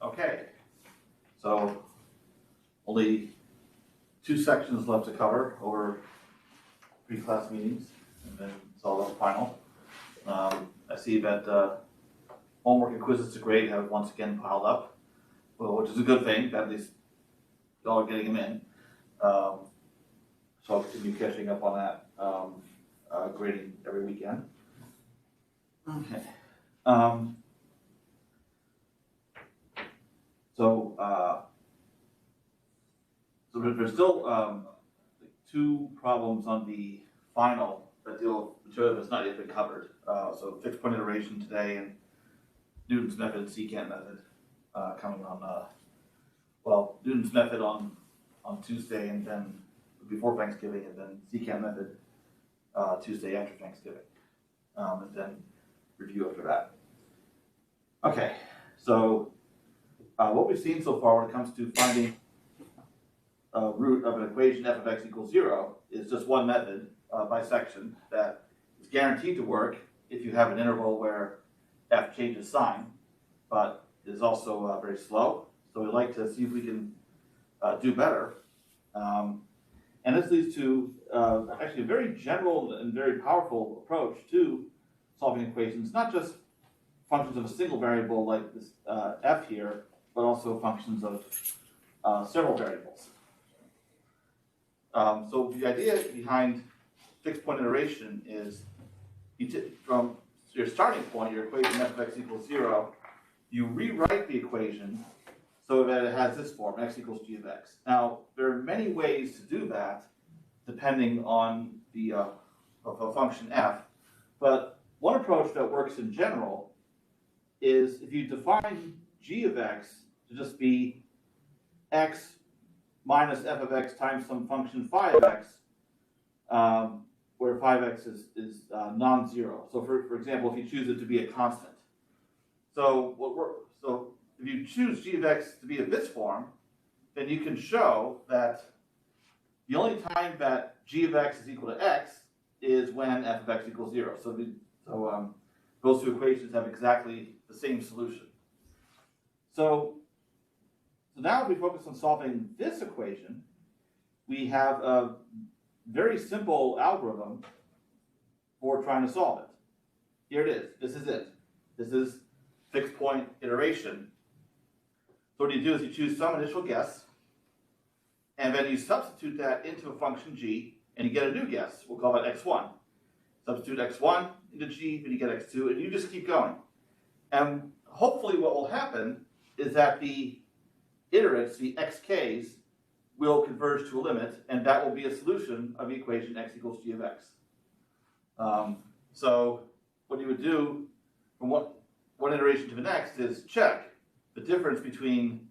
Okay, so only 2 sections left to cover over 3 class meetings, and then it's all about the final. I see that homework and quizzes to grade have once again piled up, well, which is a good thing, that at least y'all are getting them in. So I'll continue catching up on that, grading every weekend. Okay. So there's still 2 problems on the final that deal with material that's not yet been covered. So fixed point iteration today and Newton's method, secant method coming on, Newton's method on Tuesday and then before Thanksgiving, and then secant method Tuesday after Thanksgiving, and then review after that. Okay, so what we've seen so far when it comes to finding a root of an equation f of x equals 0 is just one method, bisection, that is guaranteed to work if you have an interval where f changes sign, but is also very slow. So we'd like to see if we can do better. And this leads to actually a very general and very powerful approach to solving equations, not just functions of a single variable like this f here, but also functions of several variables. So the idea behind fixed point iteration is from your starting point, your equation f of x equals 0, you rewrite the equation so that it has this form, x equals g of x. Now, there are many ways to do that depending on the of a function f, but one approach that works in general is if you define g of x to just be x minus f of x times some function phi of x, where phi of x is non-zero. So for example, if you choose it to be a constant. So if you choose g of x to be of this form, then you can show that the only time that g of x is equal to x is when f of x equals 0. So those 2 equations have exactly the same solution. So now if we focus on solving this equation, we have a very simple algorithm for trying to solve it. Here it is. This is it. This is fixed point iteration. So what you do is you choose some initial guess, and then you substitute that into a function g, and you get a new guess. We'll call that x1. Substitute x1 into g, then you get x2, and you just keep going. And hopefully what will happen is that the iterates, the xk's, will converge to a limit, and that will be a solution of the equation x equals g of x. So what you would do from one iteration to the next is check the difference between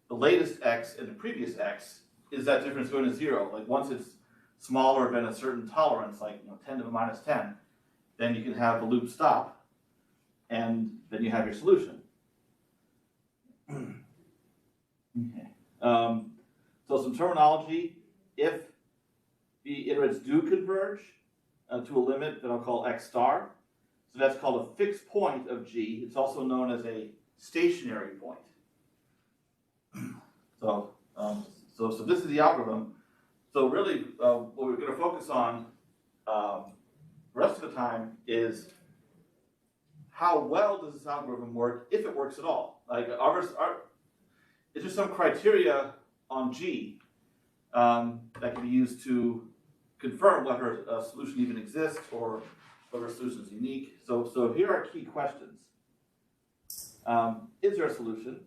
the latest x and the previous x. Is that difference going to 0? Like once it's smaller than a certain tolerance, like 10 to the minus 10, then you can have the loop stop, and then you have your solution. Okay. So some terminology: if the iterates do converge to a limit that I'll call x star, so that's called a fixed point of g. It's also known as a stationary point. So this is the algorithm. So really, what we're going to focus on the rest of the time is how well does this algorithm work, if it works at all. Like is there some criteria on G that can be used to confirm whether a solution even exists or whether a solution is unique? So here are key questions. Is there a solution?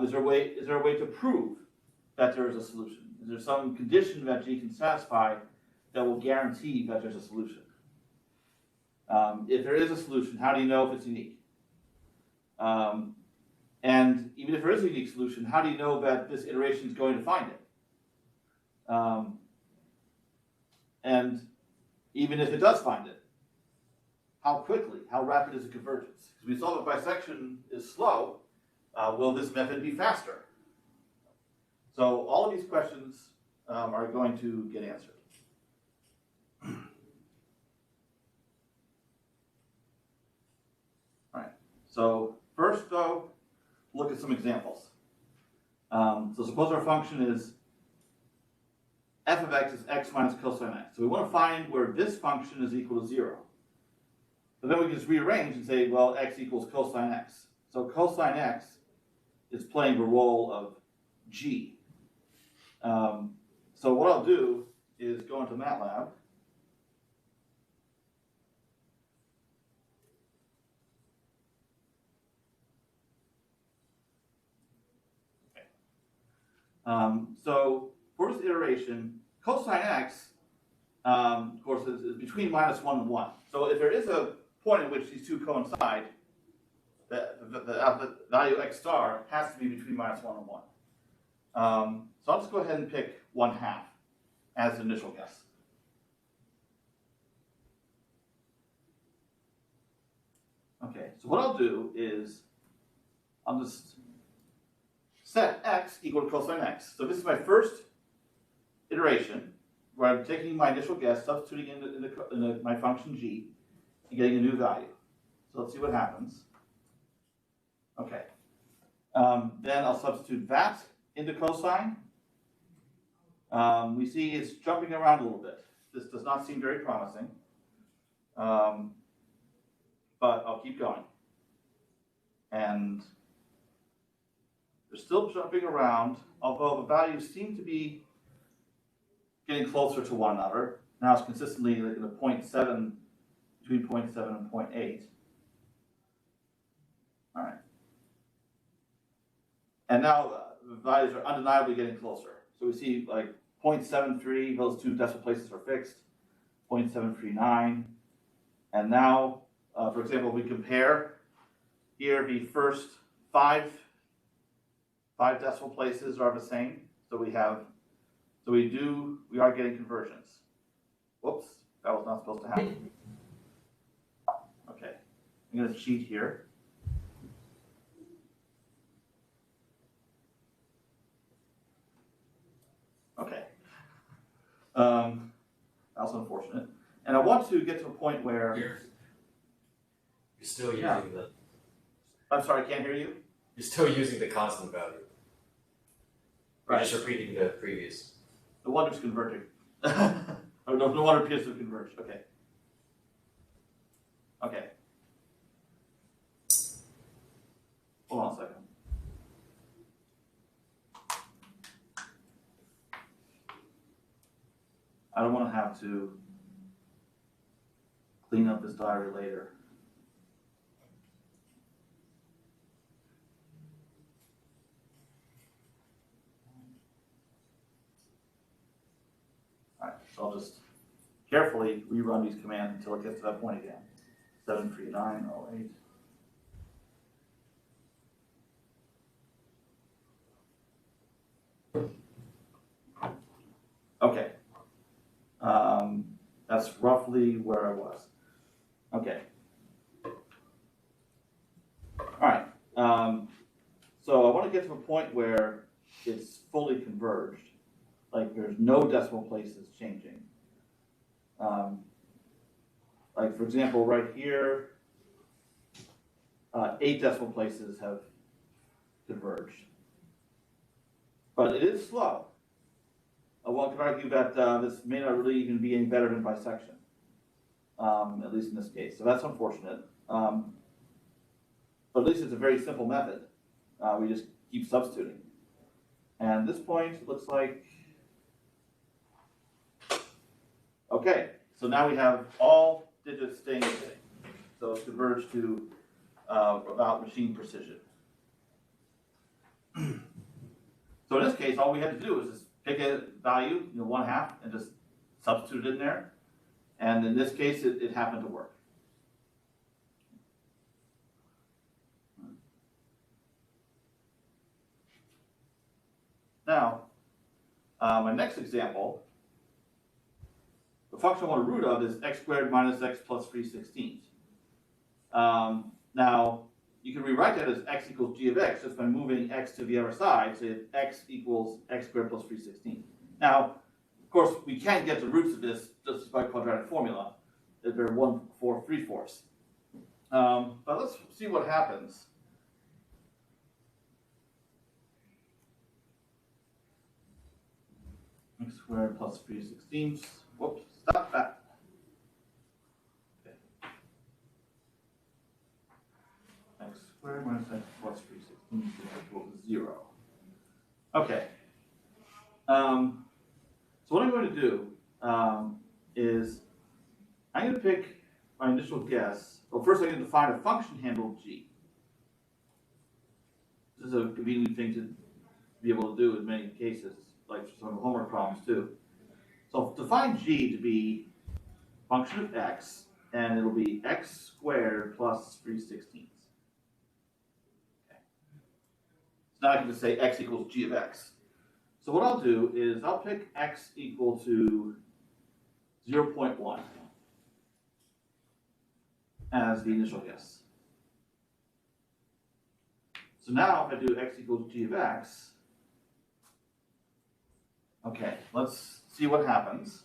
Is there a way to prove that there is a solution? Is there some condition that G can satisfy that will guarantee that there's a solution? If there is a solution, how do you know if it's unique? And even if there is a unique solution, how do you know that this iteration is going to find it? And even if it does find it, how quickly, how rapid is the convergence? Because we saw that bisection is slow. Will this method be faster? So all of these questions are going to get answered. All right. So first, though, look at some examples. So suppose our function is f of x is x minus cosine x. So we want to find where this function is equal to 0. But then we can just rearrange and say, well, x equals cosine x. So cosine x is playing the role of g. So what I'll do is go into MATLAB. So for this iteration, cosine x, of course, is between -1 and 1. So if there is a point at which these two coincide, the value x star has to be between -1 and 1. So I'll just go ahead and pick 1/2 as an initial guess. Okay, so what I'll do is I'll just set x equal to cosine x. So this is my first iteration where I'm taking my initial guess, substituting in my function g, and getting a new value. So let's see what happens. Okay. Then I'll substitute that into cosine. We see it's jumping around a little bit. This does not seem very promising. But I'll keep going. And they're still jumping around, although the values seem to be getting closer to one another. Now it's consistently like in the 0.7, between 0.7 and 0.8. All right. And now the values are undeniably getting closer. So we see like 0.73, those two decimal places are fixed, 0.739. And now, for example, we compare here the first five decimal places are the same. So we are getting convergence. Whoops, that was not supposed to happen. Okay, I'm going to cheat here. Okay. That's unfortunate. And I want to get to a point where You're still using the. I'm sorry, I can't hear you. You're still using the constant value. You're Right. just repeating the previous. The one that's converging. Oh, no, the one appears to converge. Okay. Okay. Hold on a second. I don't want to have to clean up this diary later. All right, so I'll just carefully rerun these commands until it gets to that point again. 73908. Okay. That's roughly where I was. Okay. All right. So I want to get to a point where it's fully converged, like there's no decimal places changing. Like for example, right here, 8 decimal places have converged, but it is slow. One could argue that this may not really even be any better than bisection, at least in this case. So that's unfortunate. But at least it's a very simple method. We just keep substituting. And at this point, it looks like, okay, so now we have all digits staying the same. So it's converged to about machine precision. So in this case, all we had to do is just pick a value, 1/2, and just substitute it in there. And in this case, it happened to work. Now, my next example, the function I want to root of is x squared minus x plus 3/16. Now, you can rewrite that as x equals g of x just by moving x to the other side, so x equals x squared plus 3/16. Now, of course, we can't get the roots of this just by quadratic formula. They're 1/4, 3/4. But let's see what happens x squared plus 3/16. Whoops, stop that. Okay. X squared minus x plus 3/16 is equal to 0. Okay. So what I'm going to do is I'm going to pick my initial guess. Well, first I'm going to define a function handle g. This is a convenient thing to be able to do in many cases, like some homework problems too. So I'll define g to be a function of x, and it'll be x squared plus 3/16. Okay. So now I can just say x equals g of x. So what I'll do is I'll pick x equal to 0.1 as the initial guess. So now if I do x equals g of x, okay, let's see what happens.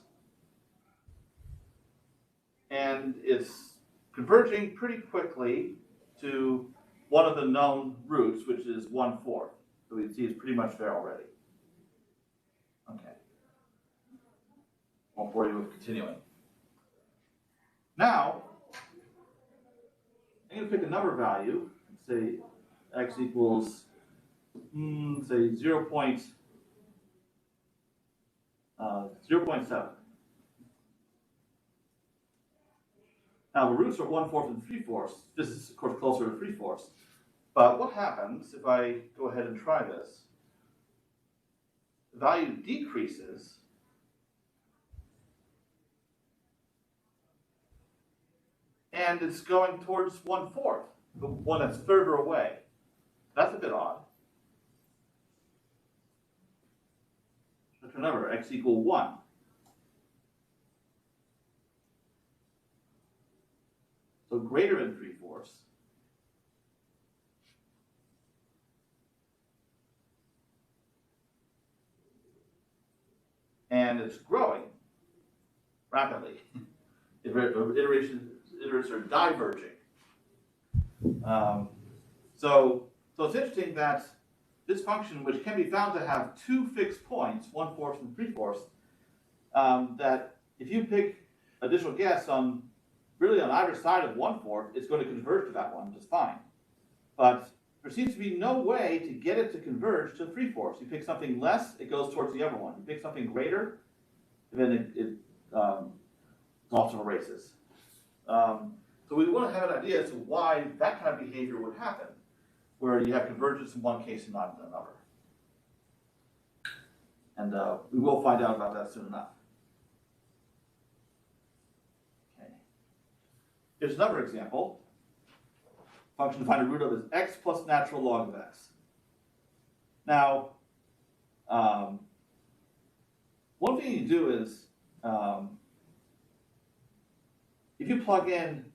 And it's converging pretty quickly to one of the known roots, which is 1/4. So we can see it's pretty much there already. Okay. Won't bore you with continuing. Now, I'm going to pick a number value, say x equals, say 0.7. Now the roots are 1/4 and 3/4. This is of course closer to 3/4. But what happens if I go ahead and try this? The value decreases. And it's going towards 1/4, the one that's further away. That's a bit odd. Let's remember, x equal 1. So greater than 3/4. And it's growing rapidly. Iterations are diverging. So it's interesting that this function, which can be found to have two fixed points, 1/4 and 3/4, that if you pick additional guess on really on either side of 1/4, it's going to converge to that one just fine. But there seems to be no way to get it to converge to 3/4. You pick something less, it goes towards the other one. You pick something greater, then it off to the races. So we want to have an idea as to why that kind of behavior would happen, where you have convergence in one case and not in another. And we will find out about that soon enough. Okay. Here's another example. Function to find a root of is x plus natural log of x. Now, one thing you do is, if you plug in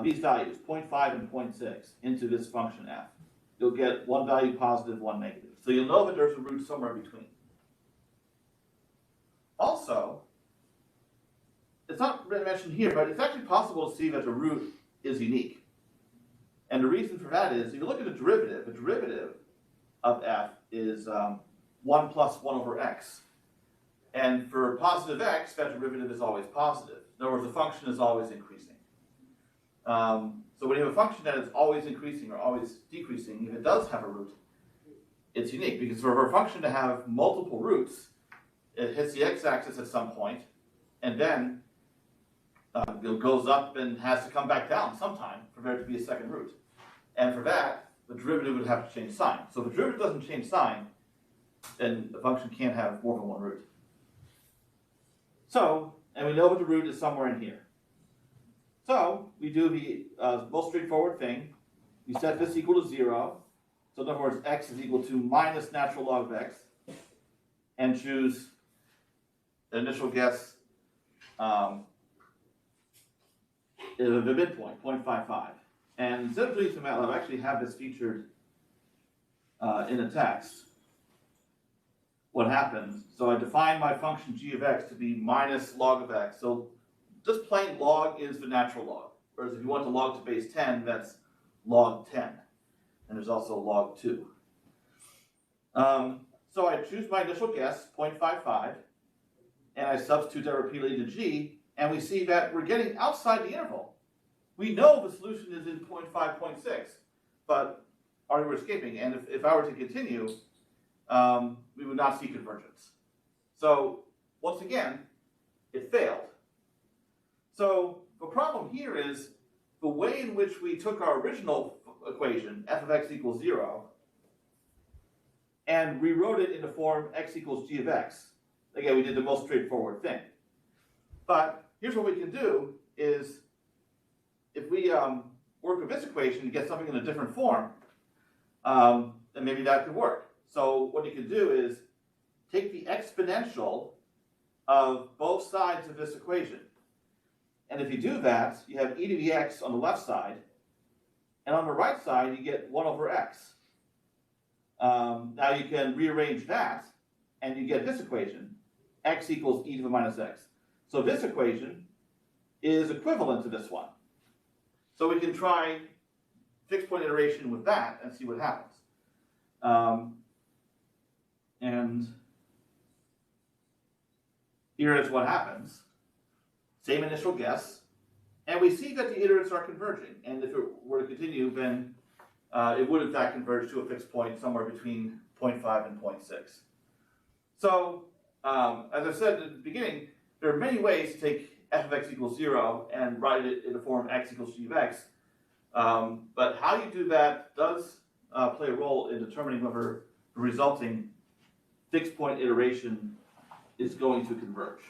these values, 0.5 and 0.6, into this function f, you'll get one value positive, one negative. So you'll know that there's a root somewhere between. Also, it's not mentioned here, but it's actually possible to see that the root is unique. And the reason for that is, if you look at the derivative of f is 1 plus 1 over x. And for positive x, that derivative is always positive. In other words, the function is always increasing. So when you have a function that is always increasing or always decreasing, if it does have a root, it's unique. Because for a function to have multiple roots, it hits the x-axis at some point, and then it goes up and has to come back down sometime for there to be a second root. And for that, the derivative would have to change sign. So if the derivative doesn't change sign, then the function can't have more than one root. So, and we know that the root is somewhere in here. So we do the most straightforward thing. We set this equal to 0. So in other words, x is equal to minus natural log of x. And choose the initial guess the midpoint, 0.55. And instead of doing some MATLAB, I actually have this featured in the text. What happens? So I define my function g of x to be minus log of x. So just plain log is the natural log. Whereas if you want to log to base 10, that's log 10. And there's also log 2. So So I choose my initial guess, 0.55, and I substitute that repeatedly to G, and we see that we're getting outside the interval. We know the solution is in 0.5, 0.6, but we're escaping, and if I were to continue, we would not see convergence. So once again, it failed. So the problem here is the way in which we took our original equation, f of x equals 0, and rewrote it in the form x equals g of x. Again, we did the most straightforward thing. But here's what we can do is, if we work with this equation to get something in a different form, then maybe that could work. So what you can do is take the exponential of both sides of this equation. And if you do that, you have e to the x on the left side, and on the right side, you get 1 over x. Now you can rearrange that, and you get this equation, x equals e to the minus x. So this equation is equivalent to this one. So we can try fixed point iteration with that and see what happens. And here is what happens. Same initial guess, and we see that the iterates are converging. And if it were to continue, then it would in fact converge to a fixed point somewhere between 0.5 and 0.6. So, as I said at the beginning, there are many ways to take f of x equals 0 and write it in the form x equals g of x. But how you do that does play a role in determining whether the resulting fixed point iteration is going to converge.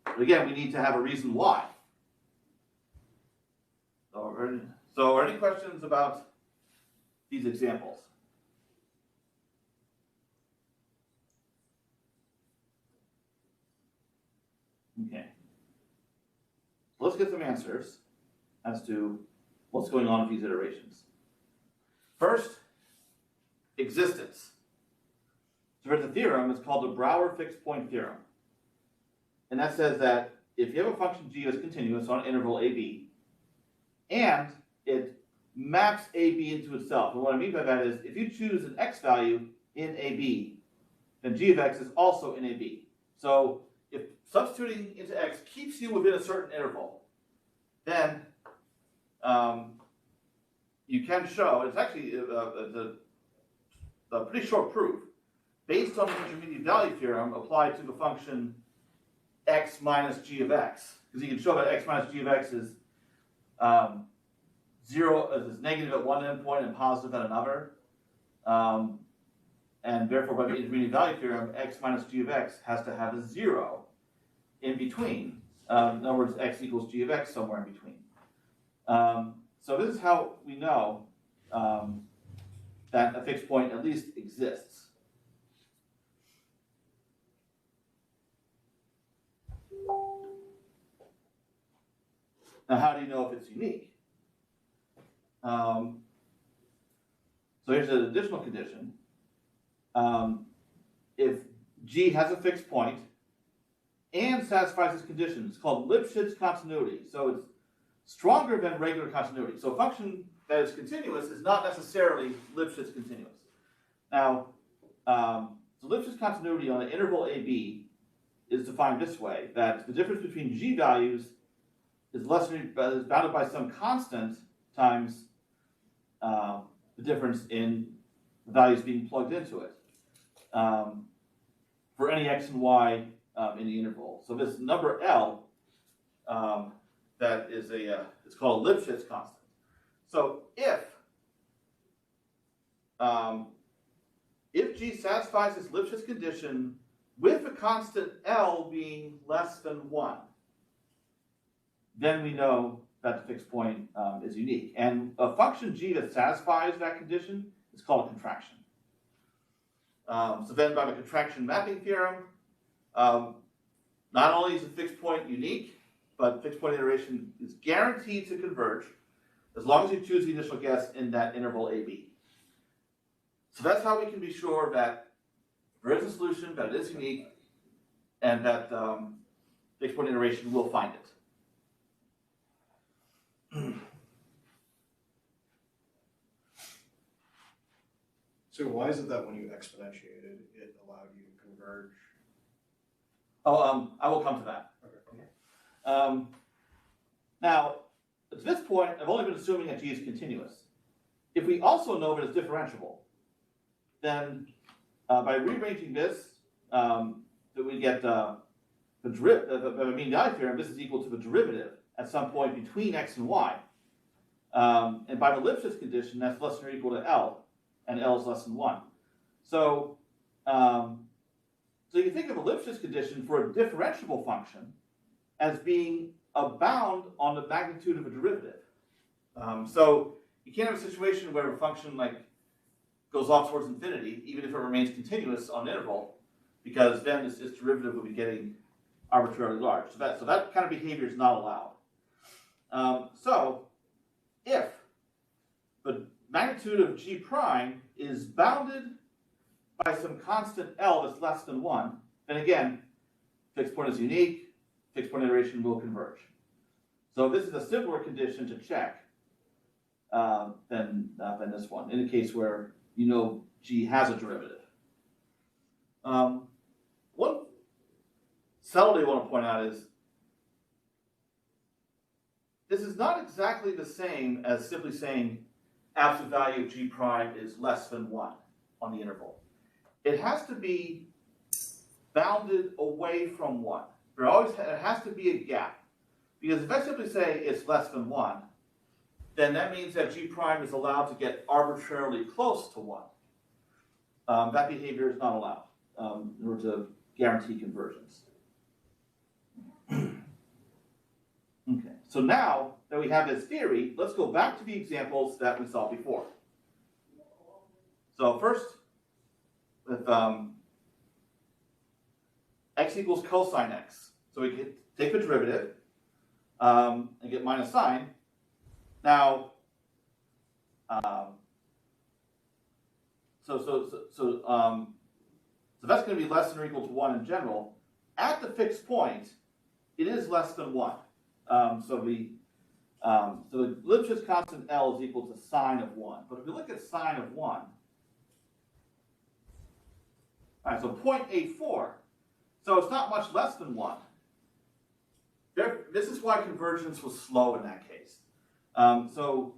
But again, we need to have a reason why. So are any questions about these examples? Okay. Let's get some answers as to what's going on with these iterations. First, existence. So there's a theorem, it's called the Brouwer fixed point theorem. And that says that if you have a function g that's continuous on an interval ab, and it maps ab into itself, and what I mean by that is, if you choose an x value in ab, then g of x is also in ab. So if substituting into x keeps you within a certain interval, then you can show, it's actually a pretty short proof, based on the intermediate value theorem applied to the function x minus g of x, because you can show that x minus g of x is negative at one endpoint and positive at another, and therefore by the intermediate value theorem, x minus g of x has to have a 0 in between. In other words, x equals g of x somewhere in between. So this is how we know that a fixed point at least exists. Now, how do you know if it's unique? So here's an additional condition. If G has a fixed point and satisfies this condition, it's called Lipschitz continuity. So it's stronger than regular continuity. So a function that is continuous is not necessarily Lipschitz continuous. Now, the Lipschitz continuity on an interval AB is defined this way, that the difference between G values is bounded by some constant times the difference in the values being plugged into it for any x and y in the interval. So this number L, that is it's called a Lipschitz constant. So if G satisfies this Lipschitz condition with a constant L being less than 1, then we know that the fixed point is unique. And a function G that satisfies that condition is called a contraction. So then by the contraction mapping theorem, not only is a fixed point unique, but fixed point iteration is guaranteed to converge as long as you choose the initial guess in that interval AB. So that's how we can be sure that there is a solution, that it is unique, and that fixed point iteration will find it. So So why is it that when you exponentiated, it allowed you to converge? Oh, I will come to that. Okay. Now, to this point, I've only been assuming that g is continuous. If we also know that it's differentiable, then by rearranging this, that we get the mean value theorem. This is equal to the derivative at some point between x and y. And by the Lipschitz condition, that's less than or equal to L, and L is less than 1. So, so you think of a Lipschitz condition for a differentiable function as being a bound on the magnitude of a derivative. So you can't have a situation where a function like goes off towards infinity, even if it remains continuous on an interval, because then its derivative will be getting arbitrarily large. So that kind of behavior is not allowed. So if the magnitude of g prime is bounded by some constant L that's less than 1, then again, fixed point is unique, fixed point iteration will converge. So this is a simpler condition to check than this one, in a case where you know g has a derivative. One subtlety I want to point out is this is not exactly the same as simply saying absolute value of g prime is less than 1 on the interval. It has to be bounded away from 1. It has to be a gap. Because if I simply say it's less than 1, then that means that g prime is allowed to get arbitrarily close to 1. That behavior is not allowed in order to guarantee convergence. Okay, so now that we have this theory, let's go back to the examples that we saw before. So first, with x equals cosine x. So we can take the derivative and get minus sign. Now, so that's going to be less than or equal to 1 in general. At the fixed point, it is less than 1. So the Lipschitz constant L is equal to sine of 1. But if we look at sine of 1, all right, so 0.84. So it's not much less than 1. This is why convergence was slow in that case. So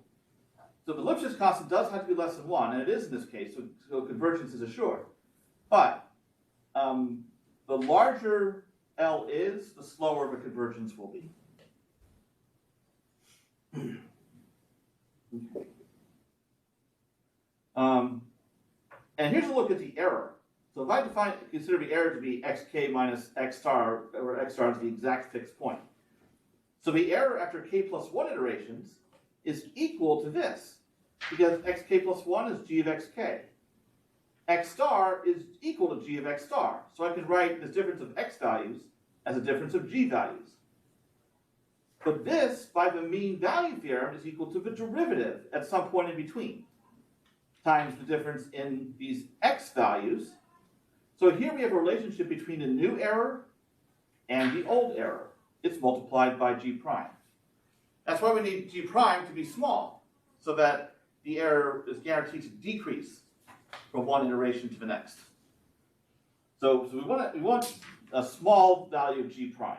the Lipschitz constant does have to be less than 1, and it is in this case, so convergence is assured. But the larger L is, the slower the convergence will be. And here's a look at the error. So if I consider the error to be xk minus x star, where x star is the exact fixed point. So the error after k plus 1 iterations is equal to this, because xk plus 1 is g of xk. X star is equal to g of x star. So I can write this difference of x values as a difference of g values. But this, by the mean value theorem, is equal to the derivative at some point in between, times the difference in these x values. So here we have a relationship between the new error and the old error. It's multiplied by g prime. That's why we need g prime to be small, so that the error is guaranteed to decrease from one iteration to the next. So we want a small value of g prime,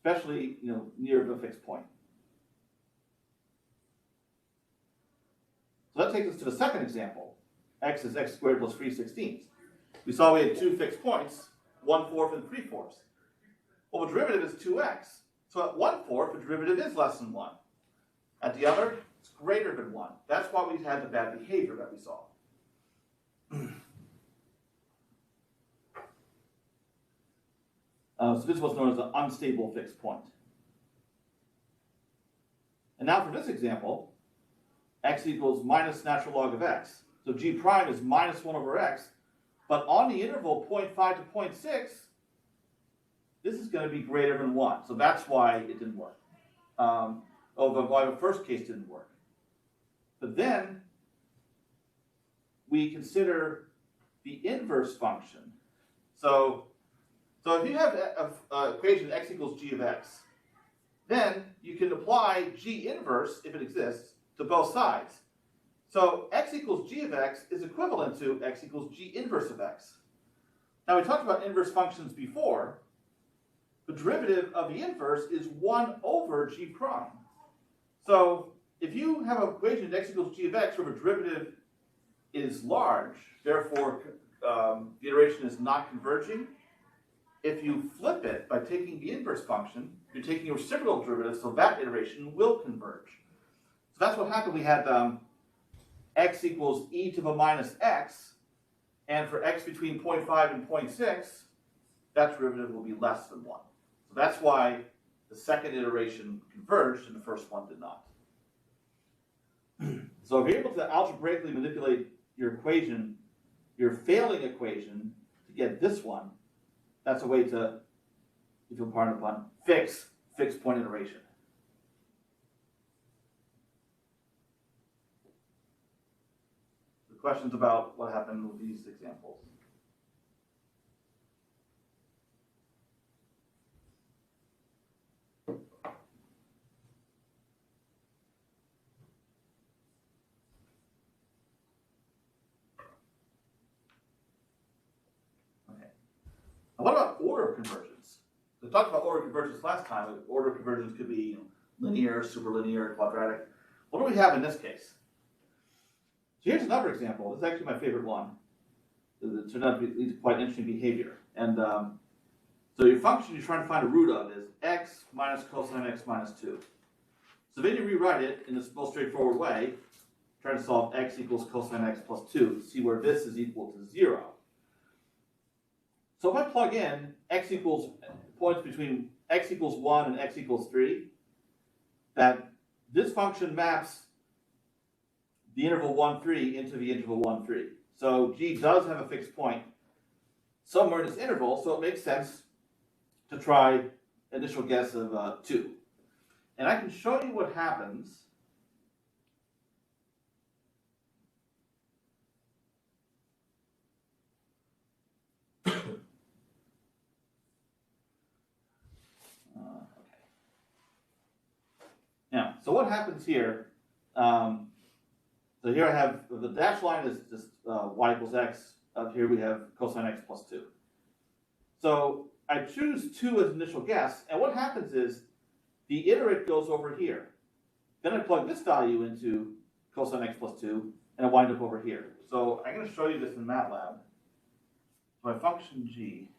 especially near the fixed point. So that takes us to the second example. X is x squared plus 3/16. We saw we had two fixed points, 1/4 and 3/4. Well, the derivative is 2x. So at 1/4, the derivative is less than 1. At the other, it's greater than 1. That's why we had the bad behavior that we saw. So this was known as an unstable fixed point. And now for this example, x equals minus natural log of x. So g prime is minus 1 over x. But on the interval 0.5 to 0.6, this is going to be greater than 1. So that's why it didn't work. Why the first case didn't work. But then we consider the inverse function. So if you have an equation x equals g of x, then you can apply g inverse, if it exists, to both sides. So x equals g of x is equivalent to x equals g inverse of x. Now we talked about inverse functions before. The derivative of the inverse is 1 over g prime. So if you have an equation x equals g of x where the derivative is large, therefore the iteration is not converging, if you flip it by taking the inverse function, you're taking a reciprocal derivative, so that iteration will converge. So that's what happened. We had x equals e to the minus x, and for x between 0.5 and 0.6, that derivative will be less than 1. So that's why the second iteration converged and the first one did not. So if you're able to algebraically manipulate your equation, your failing equation, to get this one, that's a way to, if you'll pardon the pun, fix fixed point iteration. The questions about what happened with these examples. Now, what about order of convergence? We talked about order of convergence last time. Order of convergence could be linear, superlinear, quadratic. What do we have in this case? So here's another example. This is actually my favorite one. It turned out to be quite interesting behavior. And so your function you're trying to find a root of is x minus cosine x minus 2. So then you rewrite it in this most straightforward way, trying to solve x equals cosine x plus 2 to see where this is equal to 0. So if I plug in x equals points between x equals 1 and x equals 3, that this function maps the interval 1, 3 into the interval 1, 3. So g does have a fixed point somewhere in this interval, so it makes sense to try initial guess of 2. And I can show you what happens Now, so what happens here? So here I have the dashed line is just y equals x. Up here we have cosine x plus 2. So I choose 2 as initial guess, and what happens is the iterate goes over here. Then I plug this value into cosine x plus 2, and I wind up over here. So I'm going to show you this in MATLAB. My function g.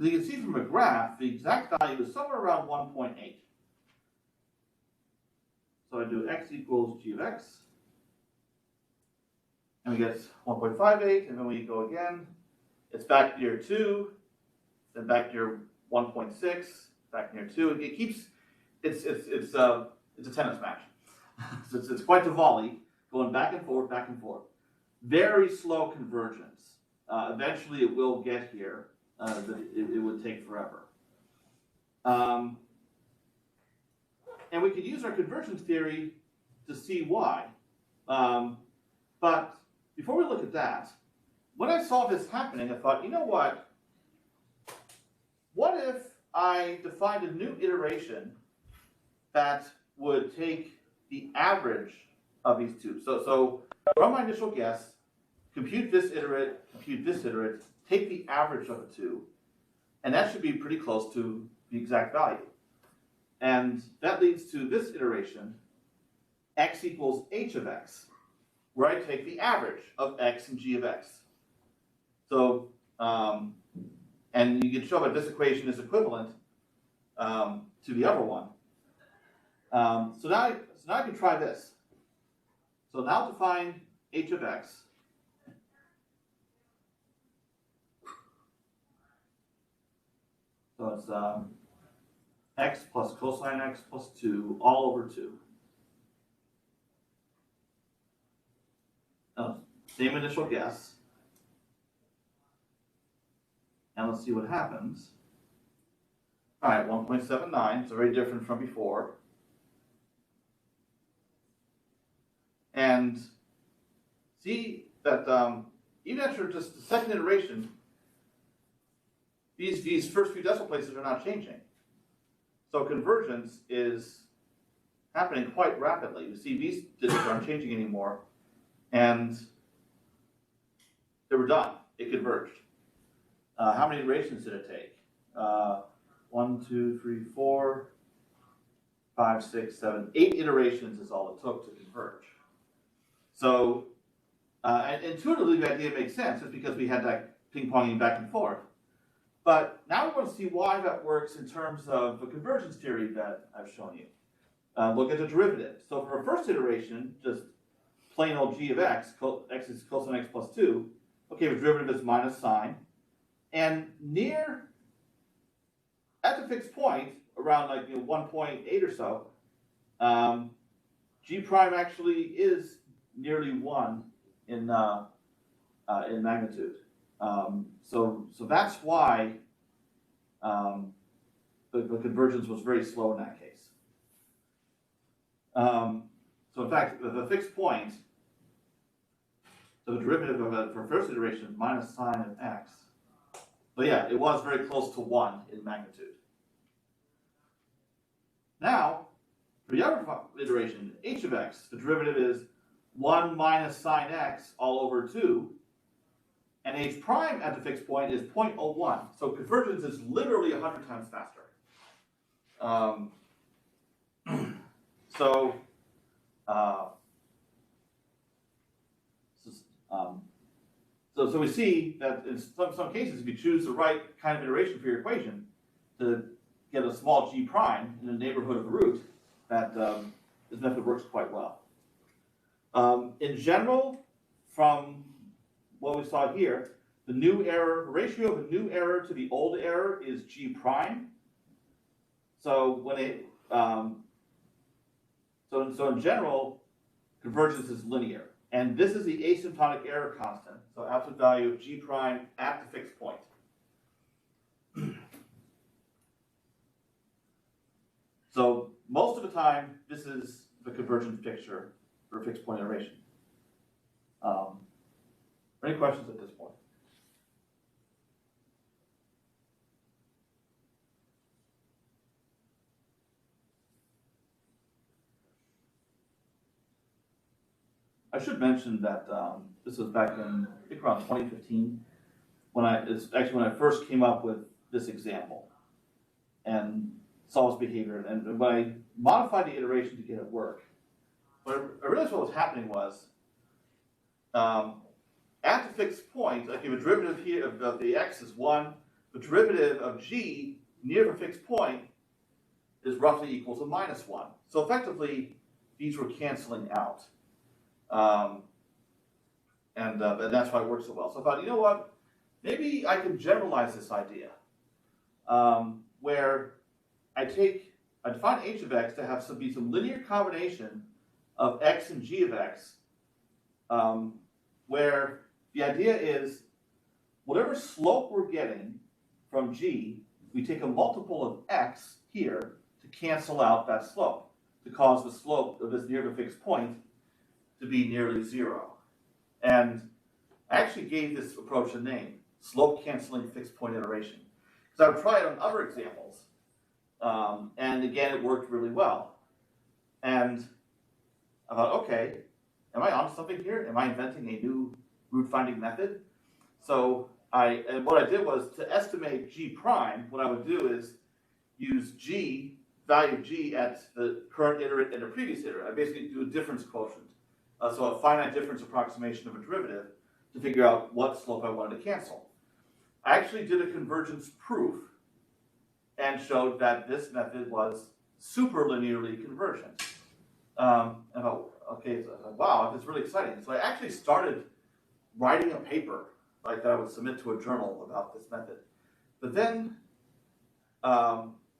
As you can see from a graph, the exact value is somewhere around 1.8. So I do x equals g of x, and we get 1.58, and then we go again. It's back near 2, then back near 1.6, back near 2. It keeps, it's a tennis match. So it's quite the volley, going back and forth, back and forth. Very slow convergence. Eventually it will get here. But it would take forever. And we could use our convergence theory to see why. But before we look at that, when I saw this happening, I thought, you know what? What if I defined a new iteration that would take the average of these two? So from my initial guess, compute this iterate, take the average of the two, and that should be pretty close to the exact value. And that leads to this iteration, x equals h of x, where I take the average of x and g of x. So, and you can show that this equation is equivalent to the other one. So now I can try this. So now to find h of x, so it's x plus cosine x plus 2 all over 2. Same initial guess. And let's see what happens. All right, 1.79, so very different from before. And see that even after just the second iteration, these first few decimal places are not changing. So convergence is happening quite rapidly. You see these digits aren't changing anymore, and they were done. It converged. How many iterations did it take? 1, 2, 3, 4, 5, 6, 7, 8 iterations is all it took to converge. So, and intuitively the idea makes sense, just because we had that ping-ponging back and forth. But now we want to see why that works in terms of the convergence theory that I've shown you. Look at the derivative. So for our first iteration, just plain old g of x, x is cosine x plus 2. Okay, the derivative is minus sine. And at the fixed point, around 1.8 or so, g prime actually is nearly 1 in magnitude. So that's why the convergence was very slow in that case. So in fact, the fixed point, so the derivative of it for first iteration is minus sine of x. But yeah, it was very close to 1 in magnitude. Now, for the other iteration, h of x, the derivative is 1 minus sine x all over 2. And h prime at the fixed point is 0.01. So convergence is literally 100 times faster. So we see that in some cases, if you choose the right kind of iteration for your equation to get a small g prime in the neighborhood of the root, that this method works quite well. In general, from what we saw here, the ratio of the new error to the old error is g prime. So when so in general, convergence is linear, and this is the asymptotic error constant. So absolute value of g prime at the fixed point. So most of the time, this is the convergence picture for a fixed point iteration. Any questions at this point? I should mention that this was back in, I think around 2015, when I first came up with this example and saw its behavior. And when I modified the iteration to get it work, I realized what was happening was, at the fixed point, like if a derivative here of the x is 1, the derivative of g near the fixed point is roughly equal to minus 1. So effectively, these were canceling out. And that's why it works so well. So I thought, you know what? Maybe I can generalize this idea, where I define h of x to have be some linear combination of x and g of x, where the idea is whatever slope we're getting from g, we take a multiple of x here to cancel out that slope, to cause the slope of this near the fixed point to be nearly 0. And I actually gave this approach a name, slope canceling fixed point iteration. Because I would try it on other examples, and again, it worked really well. And I thought, okay, am I onto something here? Am I inventing a new root finding method? So what I did was, to estimate g prime, what I would do is use value of g at the current iterate and the previous iterate. I basically do a difference quotient. So a finite difference approximation of a derivative to figure out what slope I wanted to cancel. I actually did a convergence proof and showed that this method was superlinearly convergent. And I thought, okay, so I thought, wow, that's really exciting. So I actually started writing a paper that I would submit to a journal about this method. But then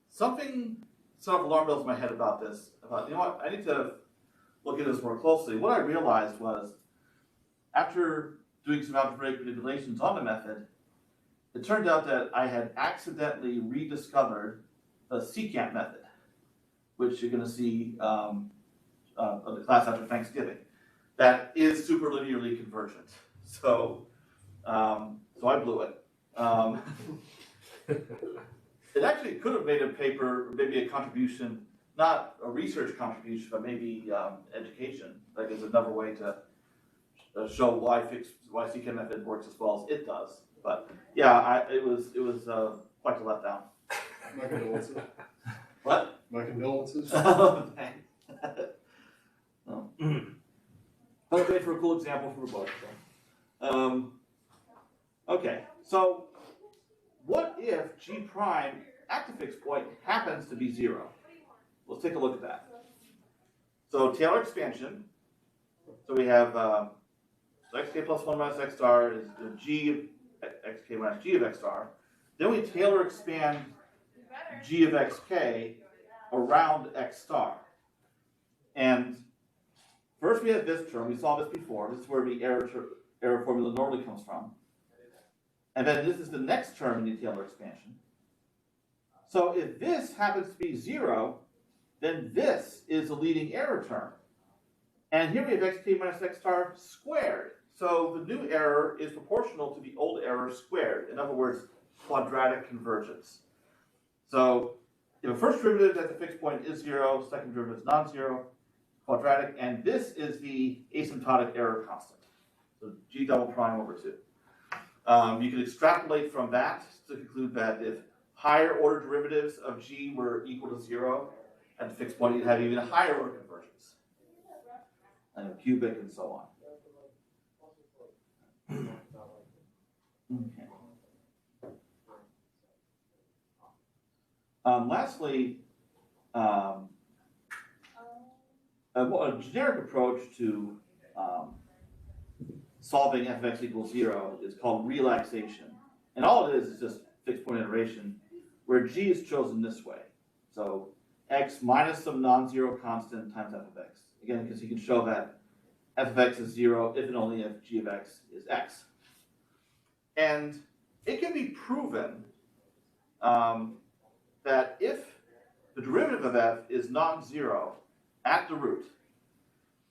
something set off alarm bells in my head about this. I thought, you know what, I need to look at this more closely. What I realized was, after doing some algebraic manipulations on the method, it turned out that I had accidentally rediscovered the secant method, which you're going to see in the class after Thanksgiving. that is superlinearly convergent. So, so I blew it. It actually could have made a paper, maybe a contribution, not a research contribution, but maybe education. Like, is another way to show why CK method works as well as it does. But yeah, it was quite a letdown. My condolences. What? My condolences. Thanks. No. But I'll wait for a cool example from a book. So. Okay, so what if G prime at the fixed point happens to be 0? Let's take a look at that. So Taylor expansion. So we have so xk plus 1 minus x star is g of xk minus g of x star. Then we Taylor expand g of xk around x star. And first we have this term. We saw this before. This is where the error formula normally comes from. And then this is the next term in the Taylor expansion. So if this happens to be 0, then this is the leading error term. And here we have xk minus x star squared. So the new error is proportional to the old error squared. In other words, quadratic convergence. So if the first derivative at the fixed point is 0, second derivative is non-zero, quadratic, and this is the asymptotic error constant. So g double prime over 2. You can extrapolate from that to conclude that if higher order derivatives of g were equal to 0 at the fixed point, you'd have even higher order convergence, and cubic and so on. Okay. Lastly, a generic approach to solving f of x equals 0 is called relaxation. And all it is just fixed point iteration where g is chosen this way. So x minus some non-zero constant times f of x. Again, because you can show that f of x is 0 if and only if g of x is x. And it can be proven that if the derivative of f is non-zero at the root,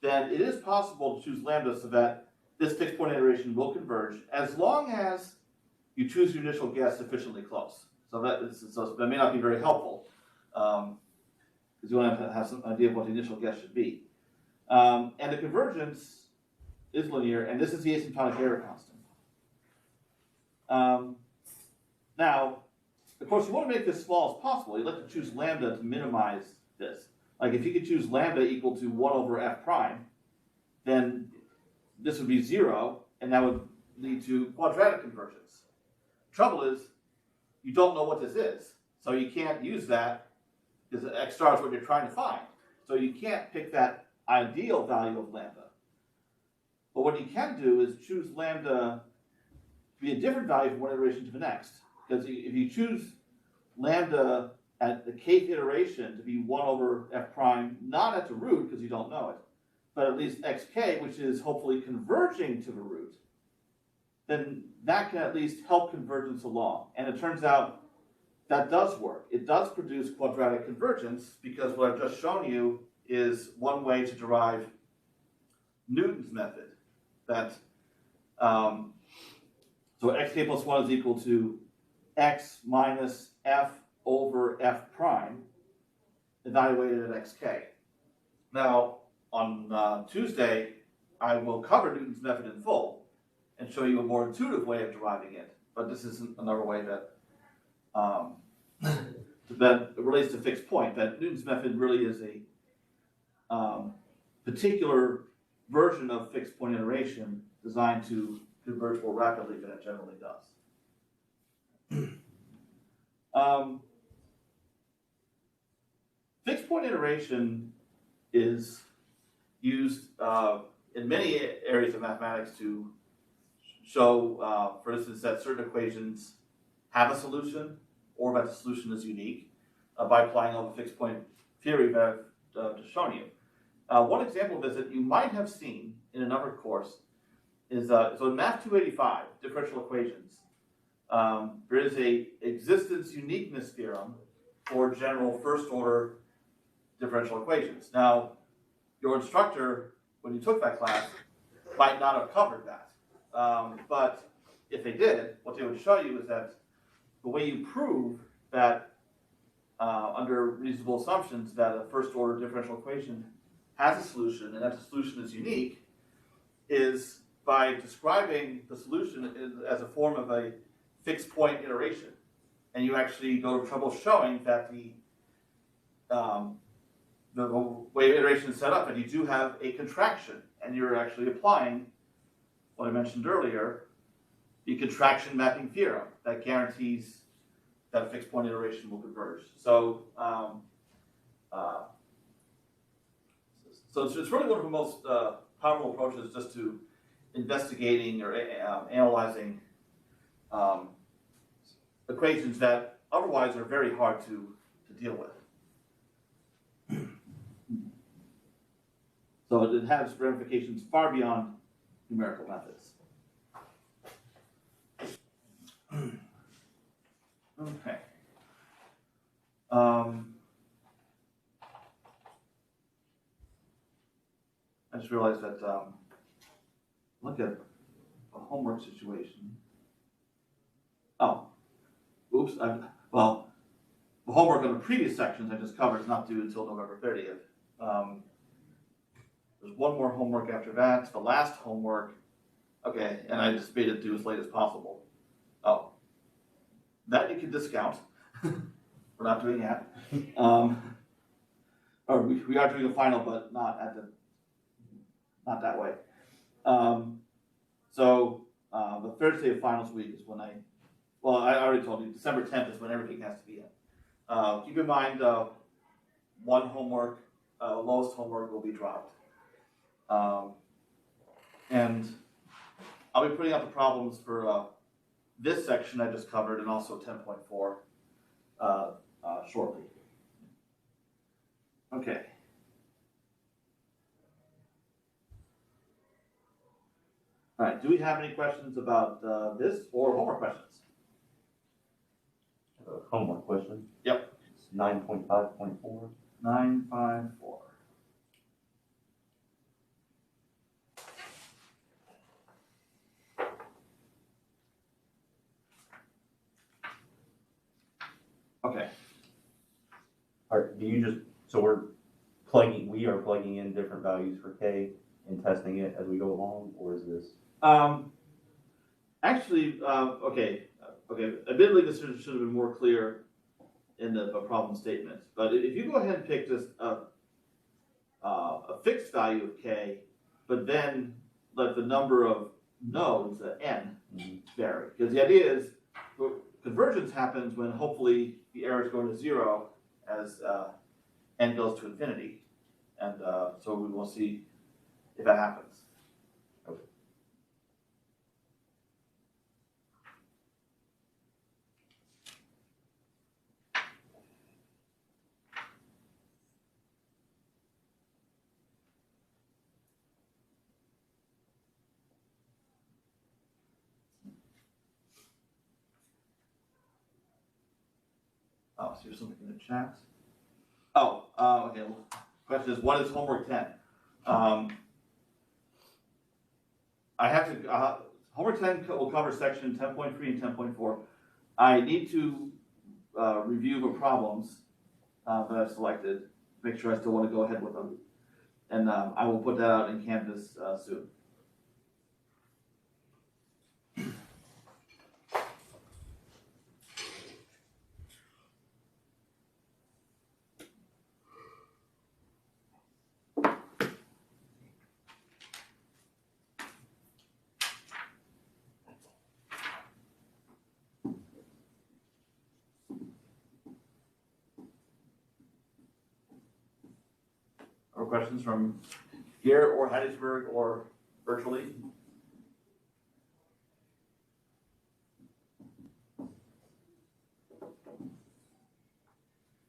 then it is possible to choose lambda so that this fixed point iteration will converge as long as you choose your initial guess sufficiently close. So that may not be very helpful because you want to have some idea of what the initial guess should be. And the convergence is linear, and this is the asymptotic error constant. Now, of course, you want to make this small as possible. You'd like to choose lambda to minimize this. Like if you could choose lambda equal to 1 over f prime, then this would be 0, and that would lead to quadratic convergence. Trouble is, you don't know what this is, so you can't use that because x star is what you're trying to find. So you can't pick that ideal value of lambda. But what you can do is choose lambda to be a different value from one iteration to the next. Because if you choose lambda at the kth iteration to be 1 over f prime, not at the root because you don't know it, but at least xk, which is hopefully converging to the root, then that can at least help convergence along. And it turns out that does work. It does produce quadratic convergence because what I've just shown you is one way to derive Newton's method. That so xk plus 1 is equal to x minus f over f prime evaluated at xk. Now, on Tuesday, I will cover Newton's method in full and show you a more intuitive way of deriving it. But this is another way that that relates to fixed point. That Newton's method really is a particular version of fixed point iteration designed to converge more rapidly than it generally does. Fixed point iteration is used in many areas of mathematics to show, for instance, that certain equations have a solution or that the solution is unique by applying all the fixed point theory that I've just shown you. One example of this that you might have seen in another course is, so in Math 285, differential equations, there is a existence uniqueness theorem for general first order differential equations. Now, your instructor when you took that class, might not have covered that. But if they did, what they would show you is that the way you prove that under reasonable assumptions that a first order differential equation has a solution and that the solution is unique is by describing the solution as a form of a fixed point iteration. And you actually go to trouble showing that the way iteration is set up, and you do have a contraction, and you're actually applying what I mentioned earlier, the contraction mapping theorem that guarantees that a fixed point iteration will converge. So, it's really one of the most powerful approaches just to investigating or analyzing equations that otherwise are very hard to deal with. So it has ramifications far beyond numerical methods. Okay. I just realized that, look at a homework situation. Oh, oops, well, the homework on the previous sections I just covered is not due until November 30th. There's one more homework after that, the last homework, okay, and I just made it due as late as possible. Oh, that you can discount. We're not doing that. Or we are doing a final, but not that way. The Thursday of finals week is when I already told you, December 10th is when everything has to be in. Keep in mind, one homework, lowest homework will be dropped. And I'll be putting out the problems for this section I just covered and also 10.4 shortly. Okay. All right, do we have any questions about this or homework questions? Homework question. Yep. It's 9.5.4. 954. Okay. Do you just, so we are plugging in different values for K and testing it as we go along, or is this? Actually, okay. Admittedly, this should have been more clear in the problem statement. But if you go ahead and pick just a fixed value of K, but then let the number of nodes, n, vary. Because the idea is convergence happens when hopefully the error is going to 0 as n goes to infinity. And so we will see if that happens. Okay. Oh, so there's something in the chat. Oh, okay. Well, question is, what is homework 10? I have to, homework 10 will cover section 10.3 and 10.4. I need to review the problems that I've selected, make sure I still want to go ahead with them. And I will put that out in Canvas soon. Or questions from here or Hattiesburg or virtually?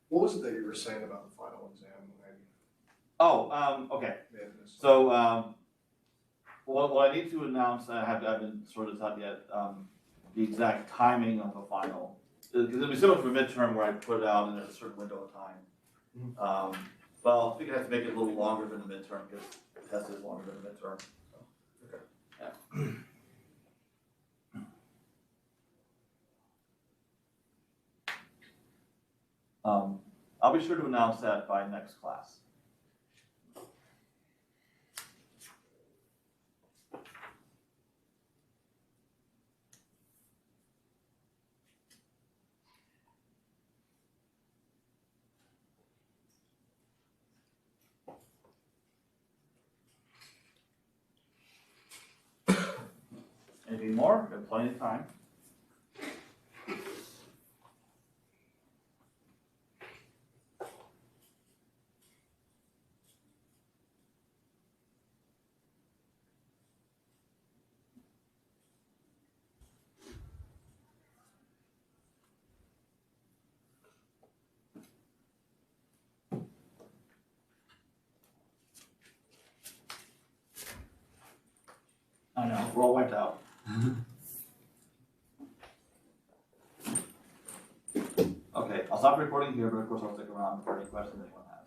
What was it that you were saying about the final exam? Okay. May have missed So, what I need to announce, I haven't sorted this out yet, the exact timing of the final. Because it'll be similar to a midterm where I put it out in a certain window of time. Well, I think I have to make it a little longer than the midterm, because the test is longer than the midterm. Okay. Yeah. I'll be sure to announce that by next class. Anything more? We have plenty of time. I know, we're all wiped out. Okay, I'll stop recording here, but of course I'll stick around for any questions anyone has.